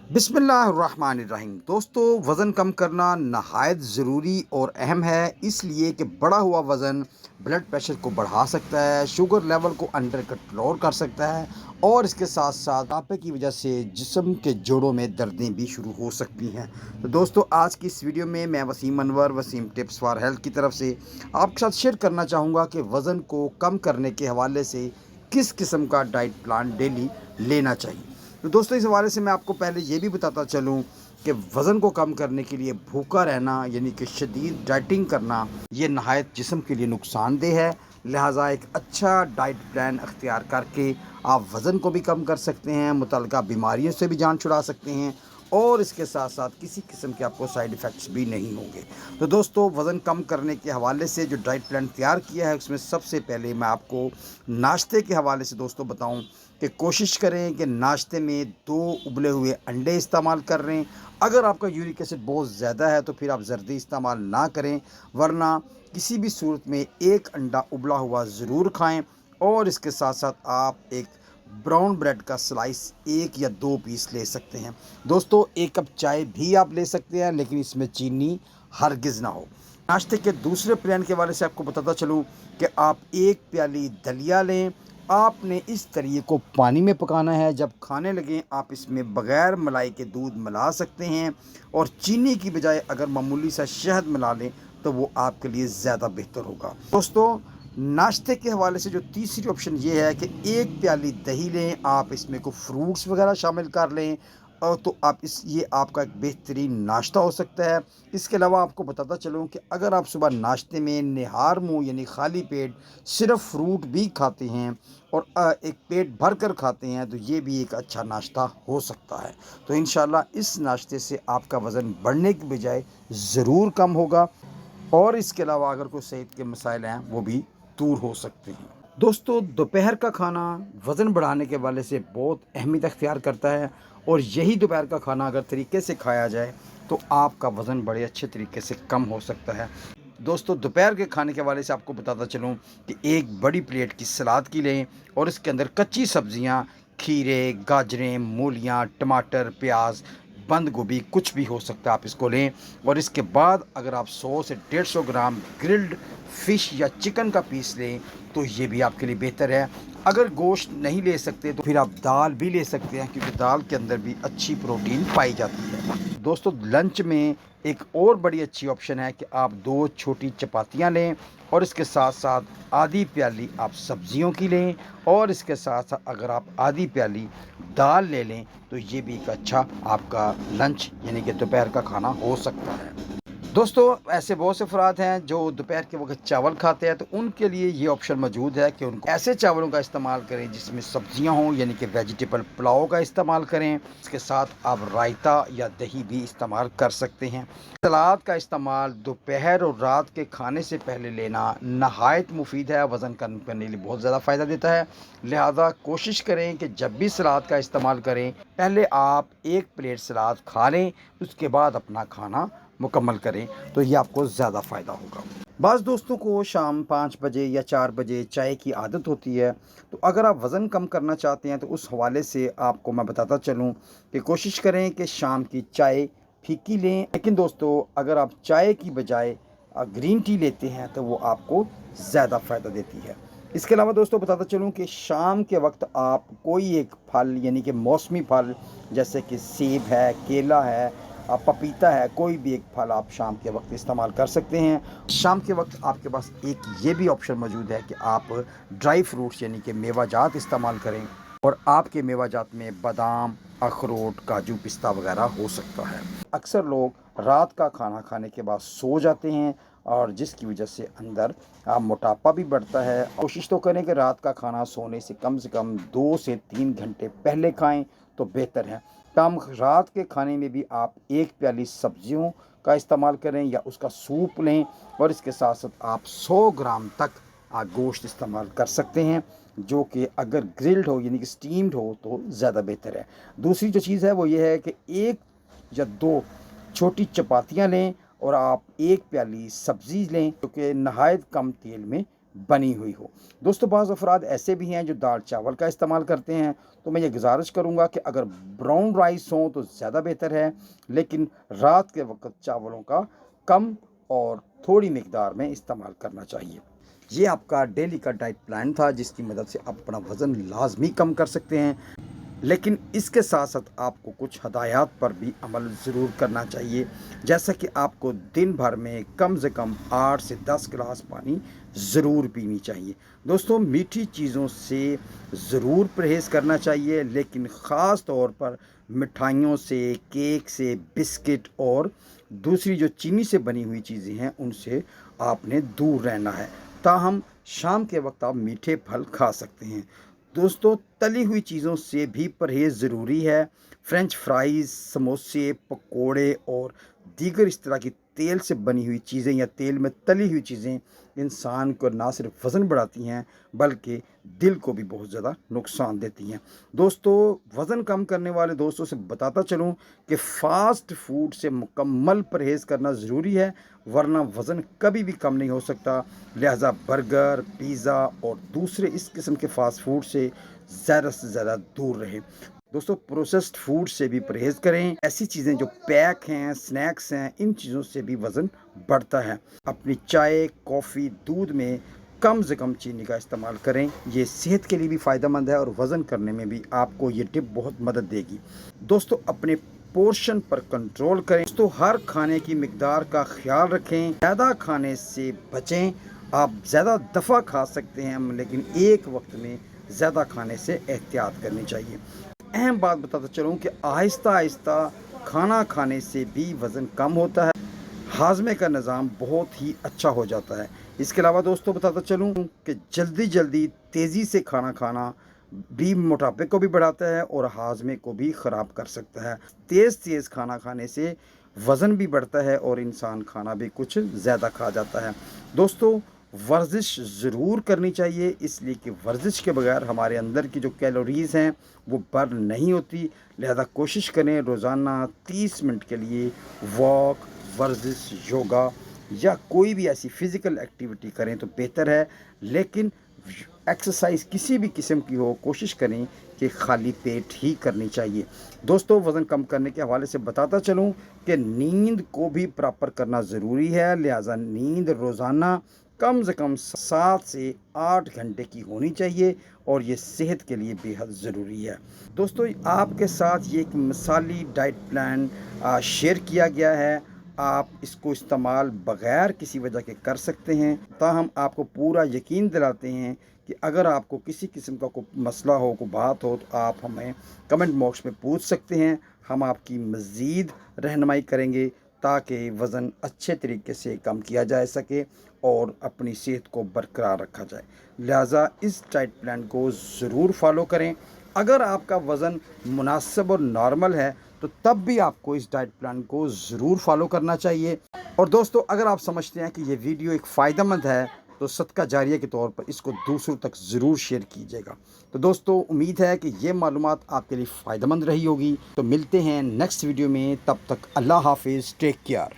बिस्मिल्लाहिर्रहमानिर्रहीम। दोस्तों, वज़न कम करना नहायत ज़रूरी और अहम है, इसलिए कि बढ़ा हुआ वज़न ब्लड प्रेशर को बढ़ा सकता है, शुगर लेवल को अंडर कंट्रोल कर सकता है और इसके साथ साथ मोटापे की वजह से जिस्म के जोड़ों में दर्दें भी शुरू हो सकती हैं। तो दोस्तों, आज की इस वीडियो में मैं Wasim Anwar, Wasim tips for health की तरफ से आपके साथ शेयर करना चाहूँगा कि वज़न को कम करने के हवाले से किस किस्म का डाइट प्लान डेली लेना चाहिए। तो दोस्तों, इस हवाले से मैं आपको पहले ये भी बताता चलूँ कि वज़न को कम करने के लिए भूखा रहना यानी कि शदीद डाइटिंग करना ये नहायत जिस्म के लिए नुकसानदेह है। लिहाजा एक अच्छा डाइट प्लान अख्तियार करके आप वज़न को भी कम कर सकते हैं, मुतल्लिका बीमारियों से भी जान छुड़ा सकते हैं और इसके साथ साथ किसी किस्म के आपको साइड इफ़ेक्ट्स भी नहीं होंगे। तो दोस्तों, वज़न कम करने के हवाले से जो डाइट प्लान तैयार किया है उसमें सबसे पहले मैं आपको नाश्ते के हवाले से दोस्तों बताऊं कि कोशिश करें कि नाश्ते में 2 उबले हुए अंडे इस्तेमाल कर रहे हैं। अगर आपका यूरिक एसिड बहुत ज़्यादा है तो फिर आप जर्दी इस्तेमाल ना करें, वरना किसी भी सूरत में 1 अंडा उबला हुआ ज़रूर खाएं और इसके साथ साथ आप एक ब्राउन ब्रेड का स्लाइस 1 या 2 पीस ले सकते हैं। दोस्तों, 1 कप चाय भी आप ले सकते हैं, लेकिन इसमें चीनी हरगिज़ ना हो। नाश्ते के दूसरे प्लान के बारे से आपको बताता चलूँ कि आप 1 प्याली दलिया लें। आपने इस तरीके को पानी में पकाना है, जब खाने लगें आप इसमें बग़ैर मलाई के दूध मिला सकते हैं और चीनी की बजाय अगर मामूली सा शहद मिला लें तो वो आपके लिए ज़्यादा बेहतर होगा। दोस्तों, नाश्ते के हवाले से जो तीसरी ऑप्शन ये है कि 1 प्याली दही लें, आप इसमें कोई फ्रूट्स वगैरह शामिल कर लें और तो आप इस ये आपका एक बेहतरीन नाश्ता हो सकता है। इसके अलावा आपको बताता चलूँ कि अगर आप सुबह नाश्ते में निहार मुँह यानी खाली पेट सिर्फ़ फ्रूट भी खाते हैं और एक पेट भर कर खाते हैं तो ये भी एक अच्छा नाश्ता हो सकता है। तो इंशाल्लाह इस नाश्ते से आपका वज़न बढ़ने की बजाय ज़रूर कम होगा और इसके अलावा अगर कोई सेहत के मसाइल हैं वो भी दूर हो सकते हैं। दोस्तों, दोपहर का खाना वज़न बढ़ाने के हवाले से बहुत अहमियत अख्तियार करता है और यही दोपहर का खाना अगर तरीके से खाया जाए तो आपका वज़न बड़े अच्छे तरीके से कम हो सकता है। दोस्तों, दोपहर के खाने के हवाले से आपको बताता चलूँ कि एक बड़ी प्लेट की सलाद की लें और इसके अंदर कच्ची सब्ज़ियाँ, खीरे, गाजरें, मूलियाँ, टमाटर, प्याज, बंद गोभी कुछ भी हो सकता है, आप इसको लें और इसके बाद अगर आप 100 से 150 ग्राम ग्रिल्ड फ़िश या चिकन का पीस लें तो ये भी आपके लिए बेहतर है। अगर गोश्त नहीं ले सकते तो फिर आप दाल भी ले सकते हैं, क्योंकि दाल के अंदर भी अच्छी प्रोटीन पाई जाती है। दोस्तों, लंच में एक और बड़ी अच्छी ऑप्शन है कि आप 2 छोटी चपातियाँ लें और इसके साथ साथ आधी प्याली आप सब्जियों की लें और इसके साथ साथ अगर आप आधी प्याली दाल ले लें तो ये भी एक अच्छा आपका लंच यानी कि दोपहर का खाना हो सकता है। दोस्तों, ऐसे बहुत से अफ़राद हैं जो दोपहर के वक़्त चावल खाते हैं, तो उनके लिए ये ऑप्शन मौजूद है कि उनको ऐसे चावलों का इस्तेमाल करें जिसमें सब्जियां हों, यानी कि वेजिटेबल पुलाव का इस्तेमाल करें। इसके साथ आप रायता या दही भी इस्तेमाल कर सकते हैं। सलाद का इस्तेमाल दोपहर और रात के खाने से पहले लेना नहायत मुफीद है, वज़न कम करने के लिए बहुत ज़्यादा फ़ायदा देता है। लिहाजा कोशिश करें कि जब भी सलाद का इस्तेमाल करें, पहले आप 1 प्लेट सलाद खा लें, उसके बाद अपना खाना मुकम्मल करें तो ये आपको ज़्यादा फ़ायदा होगा। बाज़ दोस्तों को शाम 5 बजे या 4 बजे चाय की आदत होती है, तो अगर आप वज़न कम करना चाहते हैं तो उस हवाले से आपको मैं बताता चलूँ कि कोशिश करें कि शाम की चाय फीकी लें। लेकिन दोस्तों, अगर आप चाय की बजाय ग्रीन टी लेते हैं तो वो आपको ज़्यादा फ़ायदा देती है। इसके अलावा दोस्तों बताता चलूँ कि शाम के वक्त आप कोई एक फल यानी कि मौसमी फल जैसे कि सेब है, केला है, पपीता है, कोई भी एक फल आप शाम के वक्त इस्तेमाल कर सकते हैं। शाम के वक्त आपके पास एक ये भी ऑप्शन मौजूद है कि आप ड्राई फ्रूट्स यानी कि मेवाजात इस्तेमाल करें और आपके मेवाजात में बादाम, अखरोट, काजू, पिस्ता वगैरह हो सकता है। अक्सर लोग रात का खाना खाने के बाद सो जाते हैं और जिसकी वजह से अंदर मोटापा भी बढ़ता है। कोशिश तो करें कि रात का खाना सोने से कम 2 से 3 घंटे पहले खाएं तो बेहतर है। कम रात के खाने में भी आप 1 प्याली सब्जियों का इस्तेमाल करें या उसका सूप लें और इसके साथ साथ आप 100 ग्राम तक गोश्त इस्तेमाल कर सकते हैं, जो कि अगर ग्रिल्ड हो यानी कि स्टीम्ड हो तो ज़्यादा बेहतर है। दूसरी जो चीज़ है वो ये है कि 1 या 2 छोटी चपातियाँ लें और आप 1 प्याली सब्ज़ी लें जो कि नहायत कम तेल में بنی ہوئی ہو۔ دوستوں بعض افراد ایسے بھی ہیں جو دال چاول کا استعمال کرتے ہیں، تو میں یہ گزارش کروں گا کہ اگر براؤن رائس ہوں تو زیادہ بہتر ہے، لیکن رات کے وقت چاولوں کا کم اور تھوڑی مقدار میں استعمال کرنا چاہیے۔ یہ آپ کا ڈیلی کا ڈائٹ پلان تھا جس کی مدد سے آپ اپنا وزن لازمی کم کر سکتے ہیں، لیکن اس کے ساتھ ساتھ آپ کو کچھ ہدایات پر بھی عمل ضرور کرنا چاہیے، جیسا کہ آپ کو دن بھر میں کم سے کم 8 سے 10 گلاس پانی ضرور پینی چاہیے۔ دوستوں میٹھی چیزوں سے ضرور پرہیز کرنا چاہیے، لیکن خاص طور پر مٹھائیوں سے، کیک سے، بسکٹ اور دوسری جو چینی سے بنی ہوئی چیزیں ہیں ان سے آپ نے دور رہنا ہے۔ تاہم شام کے وقت آپ میٹھے پھل کھا سکتے ہیں۔ دوستو تلی ہوئی چیزوں سے بھی پرہیز ضروری ہے۔ فرینچ فرائز، سموسے، پکوڑے اور دیگر اس طرح کی تیل سے بنی ہوئی چیزیں یا تیل میں تلی ہوئی چیزیں انسان کو نہ صرف وزن بڑھاتی ہیں بلکہ دل کو بھی بہت زیادہ نقصان دیتی ہیں۔ دوستو وزن کم کرنے والے دوستوں سے بتاتا چلوں کہ فاسٹ فوڈ سے مکمل پرہیز کرنا ضروری ہے، ورنہ وزن کبھی بھی کم نہیں ہو سکتا۔ لہٰذا برگر، پیزا اور دوسرے اس قسم کے فاسٹ فوڈ سے زیادہ دور رہیں۔ دوستو پروسیسڈ فوڈ سے بھی پرہیز کریں۔ ایسی چیزیں جو پیک ہیں، سنیکس ہیں، ان چیزوں سے بھی وزن بڑھتا ہے۔ اپنی چائے، کافی، دودھ میں کم سے کم چینی کا استعمال کریں، یہ صحت کے لیے بھی فائدہ مند ہے اور وزن کرنے میں بھی آپ کو یہ ٹپ بہت مدد دے گی۔ دوستو اپنے پورشن پر کنٹرول کریں۔ دوستو ہر کھانے کی مقدار کا خیال رکھیں، زیادہ کھانے سے بچیں۔ آپ زیادہ دفعہ کھا سکتے ہیں لیکن ایک وقت میں زیادہ کھانے سے احتیاط کرنی چاہیے۔ اہم بات بتاتا چلوں کہ آہستہ آہستہ کھانا کھانے سے بھی وزن کم ہوتا ہے، ہاضمے کا نظام بہت ہی اچھا ہو جاتا ہے۔ اس کے علاوہ دوستوں بتاتا چلوں کہ جلدی تیزی سے کھانا کھانا بھی موٹاپے کو بھی بڑھاتا ہے اور ہاضمے کو بھی خراب کر سکتا ہے۔ تیز کھانا کھانے سے وزن بھی بڑھتا ہے اور انسان کھانا بھی کچھ زیادہ کھا جاتا ہے۔ دوستو ورزش ضرور کرنی چاہیے، اس لیے کہ ورزش کے بغیر ہمارے اندر کی جو کیلوریز ہیں وہ برن نہیں ہوتی۔ لہذا کوشش کریں روزانہ 30 منٹ کے لیے واک، ورزش، یوگا یا کوئی بھی ایسی فزیکل ایکٹیویٹی کریں تو بہتر ہے، لیکن ایکسرسائز کسی بھی قسم کی ہو کوشش کریں کہ خالی پیٹ ہی کرنی چاہیے۔ دوستو وزن کم کرنے کے حوالے سے بتاتا چلوں کہ نیند کو بھی پراپر کرنا ضروری ہے، لہذا نیند روزانہ کم سے کم 7 سے 8 گھنٹے کی ہونی چاہیے اور یہ صحت کے لیے بے حد ضروری ہے۔ دوستو آپ کے ساتھ یہ ایک مثالی ڈائٹ پلان شیئر کیا گیا ہے، آپ اس کو استعمال بغیر کسی وجہ کے کر سکتے ہیں۔ تاہم آپ کو پورا یقین دلاتے ہیں کہ اگر آپ کو کسی قسم کا کوئی مسئلہ ہو، کوئی بات ہو تو آپ ہمیں کمنٹ باکس میں پوچھ سکتے ہیں، ہم آپ کی مزید رہنمائی کریں گے تاکہ وزن اچھے طریقے سے کم کیا جا سکے اور اپنی صحت کو برقرار رکھا جائے۔ لہٰذا اس ڈائٹ پلان کو ضرور فالو کریں۔ اگر آپ کا وزن مناسب اور نارمل ہے تو تب بھی آپ کو اس ڈائٹ پلان کو ضرور فالو کرنا چاہیے۔ اور دوستو اگر آپ سمجھتے ہیں کہ یہ ویڈیو ایک فائدہ مند ہے تو صدقہ جاریہ کے طور پر اس کو دوسروں تک ضرور شیئر کیجیے گا۔ تو دوستو امید ہے کہ یہ معلومات آپ کے لیے فائدہ مند رہی ہوگی۔ تو ملتے ہیں نیکسٹ ویڈیو میں، تب تک اللہ حافظ، ٹیک کیئر۔